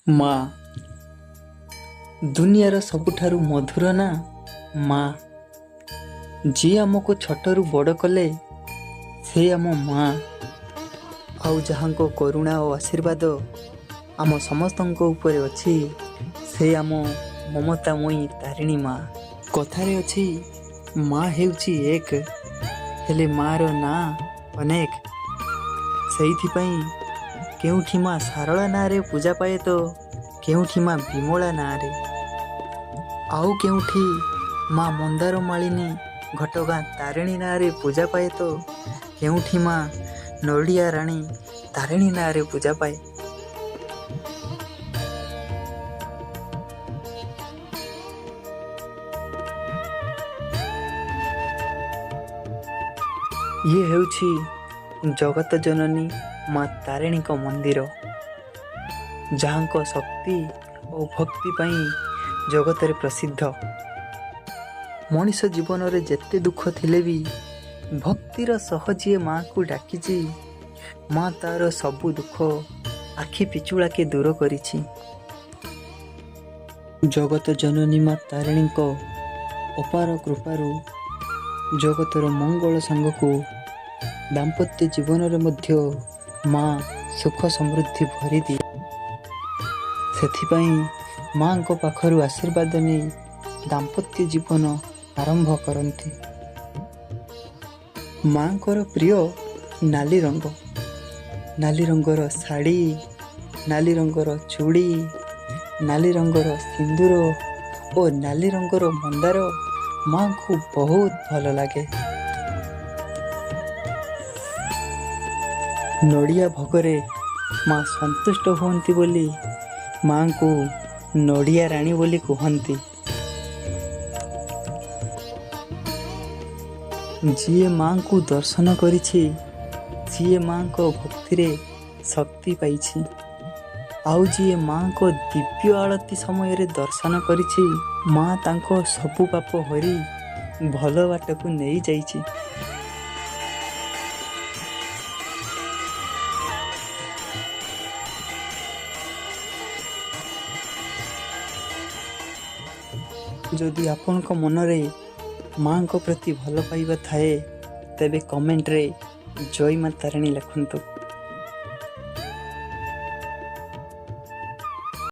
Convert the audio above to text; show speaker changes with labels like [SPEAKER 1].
[SPEAKER 1] ମା ଦୁନିଆର ସବୁଠାରୁ ମଧୁର ନା ମା। ଯିଏ ଆମକୁ ଛୋଟରୁ ବଡ଼ କଲେ ସେ ଆମ ମା। ଆଉ ଯାହାଙ୍କ କରୁଣା ଓ ଆଶୀର୍ବାଦ ଆମ ସମସ୍ତଙ୍କ ଉପରେ ଅଛି ସେ ଆମ ମମତାମୟୀ ତାରିଣୀ ମା। କଥାରେ ଅଛି ମା ହେଉଛି ଏକ, ହେଲେ ମା'ର ନାଁ ଅନେକ। ସେଇଥିପାଇଁ କେଉଁଠି ମା ସାରଳା ନାଁରେ ପୂଜା ପାଏ ତ କେଉଁଠି ମା ବିମଳା ନାଁରେ, ଆଉ କେଉଁଠି ମା ମନ୍ଦାର ମାଳିନୀ ଘଟଗାଁ ତାରିଣୀ ନାଁରେ ପୂଜା ପାଏ ତ କେଉଁଠି ମା ନଡ଼ିଆ ରାଣୀ ତାରିଣୀ ନାଁରେ ପୂଜା ପାଏ। ଇଏ ହେଉଛି ଜଗତ ଜନନୀ ମା ତାରିଣୀଙ୍କ ମନ୍ଦିର, ଯାହାଙ୍କ ଶକ୍ତି ଓ ଭକ୍ତି ପାଇଁ ଜଗତରେ ପ୍ରସିଦ୍ଧ। ମଣିଷ ଜୀବନରେ ଯେତେ ଦୁଃଖ ଥିଲେ ବି ଭକ୍ତିର ସହ ଯିଏ ମା'କୁ ଡାକିଛି, ମା ତା'ର ସବୁ ଦୁଃଖ ଆଖି ପିଛୁଳାକେ ଦୂର କରିଛି। ଜଗତ ଜନନୀ ମା ତାରିଣୀଙ୍କ ଅପାର କୃପାରୁ ଜଗତର ମଙ୍ଗଳ ସାଙ୍ଗକୁ ଦାମ୍ପତ୍ୟ ଜୀବନରେ ମଧ୍ୟ ମା ସୁଖ ସମୃଦ୍ଧି ଭରିଦିଏ। ସେଥିପାଇଁ ମା'ଙ୍କ ପାଖରୁ ଆଶୀର୍ବାଦ ନେଇ ଦାମ୍ପତ୍ୟ ଜୀବନ ଆରମ୍ଭ କରନ୍ତି। ମା'ଙ୍କର ପ୍ରିୟ ନାଲି ରଙ୍ଗ, ନାଲି ରଙ୍ଗର ଶାଢ଼ୀ, ନାଲି ରଙ୍ଗର ଚୁଡ଼ି, ନାଲି ରଙ୍ଗର ସିନ୍ଦୁର ଓ ନାଲି ରଙ୍ଗର ମନ୍ଦାର ମା'ଙ୍କୁ ବହୁତ ଭଲ ଲାଗେ। ନଡ଼ିଆ ଭୋଗରେ ମା ସନ୍ତୁଷ୍ଟ ହୁଅନ୍ତି ବୋଲି ମା'ଙ୍କୁ ନଡ଼ିଆ ରାଣୀ ବୋଲି କୁହନ୍ତି। ଯିଏ ମା'ଙ୍କୁ ଦର୍ଶନ କରିଛି, ଯିଏ ମା'ଙ୍କ ଭକ୍ତିରେ ଶକ୍ତି ପାଇଛି, ଆଉ ଯିଏ ମା'ଙ୍କ ଦିବ୍ୟ ଆଳତି ସମୟରେ ଦର୍ଶନ କରିଛି, ମା ତାଙ୍କ ସବୁ ପାପ ହରି ଭଲ ବାଟକୁ ନେଇଯାଇଛି। ଯଦି ଆପଣଙ୍କ ମନରେ ମା'ଙ୍କ ପ୍ରତି ଭଲ ପାଇବା ଥାଏ ତେବେ କମେଣ୍ଟରେ ଜୟ ମା ତାରିଣୀ ଲେଖନ୍ତୁ।